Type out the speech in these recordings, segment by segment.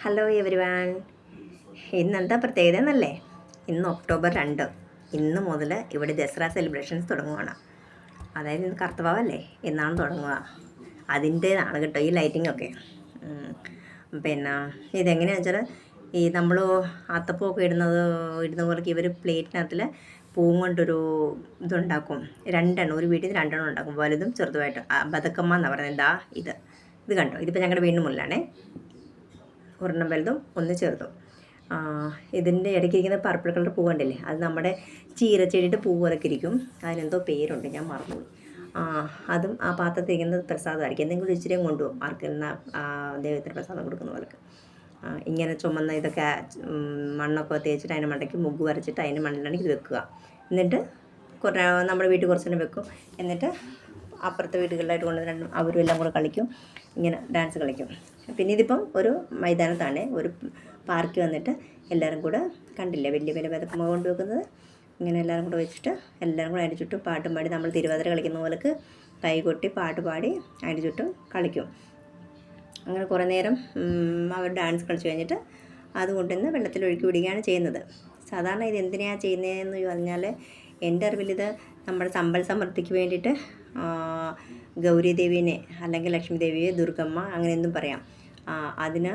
Hello every one. ഇന്നെന്താ പ്രത്യേകത എന്നല്ലേ? ഇന്ന് ഒക്ടോബർ 2. ഇന്ന് മുതൽ ഇവിടെ ദസറ സെലിബ്രേഷൻസ് തുടങ്ങുകയാണ്. അതായത് ഇന്ന് കർത്തവാവല്ലേ, എന്നാണ് തുടങ്ങുക. അതിൻ്റേതാണ് കേട്ടോ ഈ ലൈറ്റിംഗ് ഒക്കെ. പിന്നെ ഇതെങ്ങനെയാണെന്ന് വെച്ചാൽ ഈ നമ്മൾ അത്തപ്പൂക്കെ ഇടുന്ന പോലെ ഇവർ പ്ലേറ്റിനകത്തിൽ പൂവും കൊണ്ടൊരു ഇതുണ്ടാക്കും. ഒരു വീട്ടിൽ നിന്ന് രണ്ടെണ്ണം ഉണ്ടാക്കും, വലുതും ചെറുതുമായിട്ട്. ബതക്കമ്മ എന്നാണ് പറയുന്നത്. ഇത് കണ്ടോ, ഇതിപ്പോൾ ഞങ്ങളുടെ വീടിന് മുന്നിലാണേ. ഒരെണ്ണം വലുതും ഒന്ന് ചെറുതും. ഇതിൻ്റെ ഇടയ്ക്കിരിക്കുന്ന പർപ്പിൾ കളർ പൂ കണ്ടില്ലേ, അത് നമ്മുടെ ചീരച്ചെടിയുടെ പൂ പോലൊക്കെ ഇരിക്കും. അതിനെന്തോ പേരുണ്ട്, ഞാൻ മറന്നുപോയി. അതും ആ പാത്രത്തിരിക്കുന്നത് പ്രസാദമായിരിക്കും. എന്തെങ്കിലും ഇച്ചിരിയും കൊണ്ടുപോകും ആർക്കെല്ലാം ദൈവത്തിന് പ്രസാദം കൊടുക്കുന്ന പോലൊക്കെ. ഇങ്ങനെ ചുമന്ന ഇതൊക്കെ മണ്ണൊക്കെ തേച്ചിട്ട് അതിൻ്റെ മണ്ടയ്ക്ക് മുഗ്ഗ് വരച്ചിട്ട് അതിൻ്റെ മണ്ണിലാണെങ്കിൽ ഇത് വെക്കുക. എന്നിട്ട് നമ്മുടെ വീട്ടിൽ കുറച്ചെണ്ണം വെക്കും. എന്നിട്ട് അപ്പുറത്തെ വീടുകളിലായിട്ട് കൊണ്ടുവന്ന് അവരും എല്ലാം കൂടെ കളിക്കും, ഇങ്ങനെ ഡാൻസ് കളിക്കും. പിന്നെ ഇതിപ്പം ഒരു മൈതാനത്താണ്, ഒരു പാർക്കിൽ വന്നിട്ട് എല്ലാവരും കൂടെ കണ്ടില്ലേ വലിയ വലിയ ബതക്കമ്മ കൊണ്ട് വെക്കുന്നത്. ഇങ്ങനെ എല്ലാവരും കൂടെ വെച്ചിട്ട് എല്ലാവരും കൂടെ അതിൻ്റെ ചുറ്റും പാട്ടും പാടി, നമ്മൾ തിരുവാതിര കളിക്കുന്ന പോലക്ക് കൈ കൊട്ടി പാട്ട് പാടി അതിൻ്റെ ചുറ്റും കളിക്കും. അങ്ങനെ കുറേ നേരം അവർ ഡാൻസ് കളിച്ച് കഴിഞ്ഞിട്ട് അത് കൊണ്ടുവന്ന് വെള്ളത്തിൽ ഒഴുക്കി വിടുകയാണ് ചെയ്യുന്നത്. സാധാരണ ഇത് എന്തിനാണ് ചെയ്യുന്നതെന്ന് പറഞ്ഞാൽ, എൻ്റെ അറിവിലിത് നമ്മുടെ സമ്പൽ സമൃദ്ധിക്ക് വേണ്ടിയിട്ട് ഗൗരി ദേവീനെ അല്ലെങ്കിൽ ലക്ഷ്മി ദേവിയെ, ദുർഗമ്മ അങ്ങനെ എന്തും പറയാം, അതിന്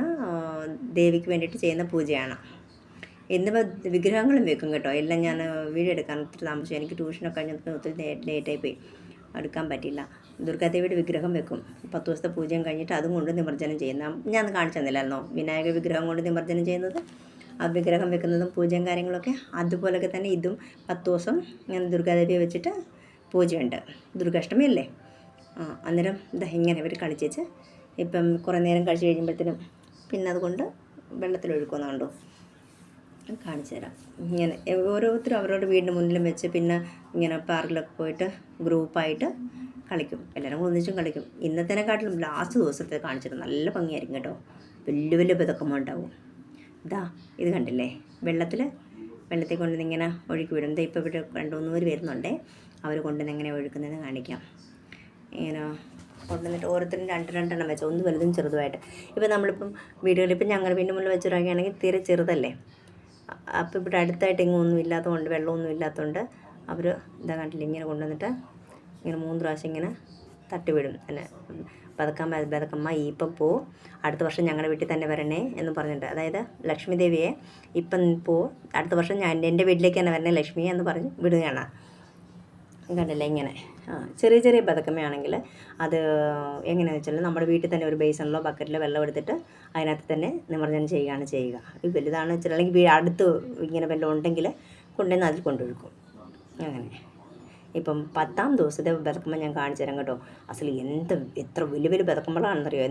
ദേവിക്ക് വേണ്ടിയിട്ട് ചെയ്യുന്ന പൂജയാണ്. എന്നിപ്പോൾ വിഗ്രഹങ്ങളും വെക്കും കേട്ടോ. എല്ലാം ഞാൻ വീഡിയോ എടുക്കാൻ ഒത്തിരി താമസിച്ചു. എനിക്ക് ട്യൂഷനൊക്കെ കഴിഞ്ഞപ്പോൾ ഒത്തിരി ലേറ്റായി പോയി, എടുക്കാൻ പറ്റിയില്ല. ദുർഗാദേവിയുടെ വിഗ്രഹം വെക്കും. 10 ദിവസത്തെ പൂജയും കഴിഞ്ഞിട്ട് അതും കൊണ്ട് നിമജ്ജനം ചെയ്യുന്ന ഞാൻ കാണിച്ചു തന്നില്ലായിരുന്നോ, വിനായക വിഗ്രഹം കൊണ്ട് നിമജ്ജനം ചെയ്യുന്നത്. ആ വിഗ്രഹം വെക്കുന്നതും പൂജയും കാര്യങ്ങളൊക്കെ അതുപോലൊക്കെ തന്നെ ഇതും 10 ദിവസം ഞാൻ ദുർഗാദേവിയെ വെച്ചിട്ട് പൂജയുണ്ട്. ദുർഗാഷ്ടമി അല്ലേ. അന്നേരം ഇങ്ങനെ ഇവർ കളിച്ചേച്ച് ഇപ്പം കുറേ നേരം കഴിച്ച് കഴിയുമ്പോഴത്തേനും പിന്നെ അതുകൊണ്ട് വെള്ളത്തിലൊഴുക്കുന്നുണ്ടോ കാണിച്ചു തരാം. ഇങ്ങനെ ഓരോരുത്തരും അവരവരുടെ വീടിൻ്റെ മുന്നിലും വെച്ച് പിന്നെ ഇങ്ങനെ പാർക്കിലൊക്കെ പോയിട്ട് ഗ്രൂപ്പായിട്ട് കളിക്കും. എല്ലാവരും ഒന്നിച്ചും കളിക്കും. ഇന്നത്തേനെക്കാട്ടിലും ലാസ്റ്റ് ദിവസത്തെ കാണിച്ചിട്ട് നല്ല ഭംഗിയായിരിക്കും കേട്ടോ. വലിയ വലിയ ബതക്കമ്മ ഉണ്ടാവും. ഇത് കണ്ടില്ലേ, വെള്ളത്തിൽ കൊണ്ടുവന്ന് ഇങ്ങനെ ഒഴുക്കി വിടും. ഇപ്പോൾ ഇവിടെ 2-3 പേര് വരുന്നുണ്ടേ. അവർ കൊണ്ടുവന്ന് എങ്ങനെ ഒഴുക്കുന്നതെന്ന് കാണിക്കാം. ഇങ്ങനെ കൊണ്ടുവന്നിട്ട് ഓരോരുത്തരും 2 വെച്ചാൽ ഒന്ന് വലുതും ചെറുതുമായിട്ട്. ഇപ്പോൾ നമ്മളിപ്പം വീടുകളിൽ ഇപ്പം ഞങ്ങളുടെ വീടിൻ്റെ മുന്നിൽ വെച്ചിറങ്ങുകയാണെങ്കിൽ തീരെ ചെറുതല്ലേ. അപ്പോൾ ഇവിടെ അടുത്തായിട്ട് ഒന്നും ഇല്ലാത്തതുകൊണ്ട്, വെള്ളമൊന്നും ഇല്ലാത്തതുകൊണ്ട് അവർ കണ്ടില്ല, ഇങ്ങനെ കൊണ്ടുവന്നിട്ട് ഇങ്ങനെ 3 പ്രാവശ്യം ഇങ്ങനെ തട്ടിവിടും. പിന്നെ ബതക്കമ്മ ഇപ്പം പോ, അടുത്ത വർഷം ഞങ്ങളുടെ വീട്ടിൽ തന്നെ വരണേ എന്ന് പറഞ്ഞിട്ട്, അതായത് ലക്ഷ്മി ദേവിയെ ഇപ്പം പോ, അടുത്ത വർഷം എൻ്റെ വീട്ടിലേക്ക് തന്നെ വരണേ ലക്ഷ്മി എന്ന് പറഞ്ഞ് വിടുകയാണ്. കണ്ടില്ലേ ഇങ്ങനെ. ചെറിയ ചെറിയ ബതക്കമ്മയാണെങ്കിൽ അത് എങ്ങനെയാണെന്ന് വെച്ചാൽ നമ്മുടെ വീട്ടിൽ തന്നെ ഒരു ബേസണിലോ ബക്കറ്റിലോ വെള്ളം എടുത്തിട്ട് അതിനകത്ത് തന്നെ നിമജ്ജനം ചെയ്യുക. ഈ വലുതാണെന്ന് വെച്ചാൽ അല്ലെങ്കിൽ അടുത്ത് ഇങ്ങനെ വല്ലതും ഉണ്ടെങ്കിൽ കൊണ്ടുവന്ന് അതിൽ കൊണ്ടൊഴുക്കും. അങ്ങനെ ഇപ്പം 10ാം ദിവസത്തെ ബതക്കമ്മ ഞാൻ കാണിച്ചു തരാം കേട്ടോ. അസలు എത്ര വലിയ വലിയ ബതക്കമ്മകളാണെന്നറിയോ,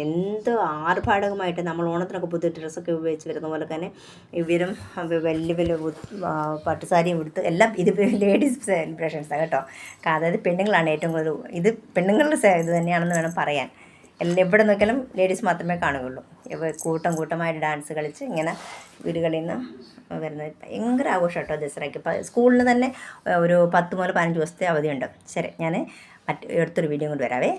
എന്ത് ആർഭാടകമായിട്ട് നമ്മൾ ഓണത്തിനൊക്കെ പുതിയ ഡ്രസ്സൊക്കെ ഉപയോഗിച്ച് വരുന്ന പോലെ തന്നെ ഇവരും വലിയ വലിയ പട്ടുസാരിയും എടുത്ത് എല്ലാം. ഇത് ലേഡീസ് സെലിബ്രേഷൻസാണ് കേട്ടോ. അതായത് പെണ്ണുങ്ങളാണ് ഏറ്റവും കൂടുതൽ. ഇത് പെണ്ണുങ്ങളുടെ ഇത് തന്നെയാണെന്ന് വേണം പറയാൻ. എവിടെ നോക്കിയാലും ലേഡീസ് മാത്രമേ കാണുകയുള്ളൂ. കൂട്ടമായിട്ട് ഡാൻസ് കളിച്ച് ഇങ്ങനെ വീടുകളിൽ നിന്ന് വരുന്നത്. ഭയങ്കര ആഘോഷം കേട്ടോ ദസറയ്ക്ക്. സ്കൂളിന് തന്നെ ഒരു 10 മുതൽ 15 ദിവസത്തെ അവധിയുണ്ട്. ശരി, ഞാൻ അടുത്തൊരു വീഡിയോ കൊണ്ട് വരാവേ.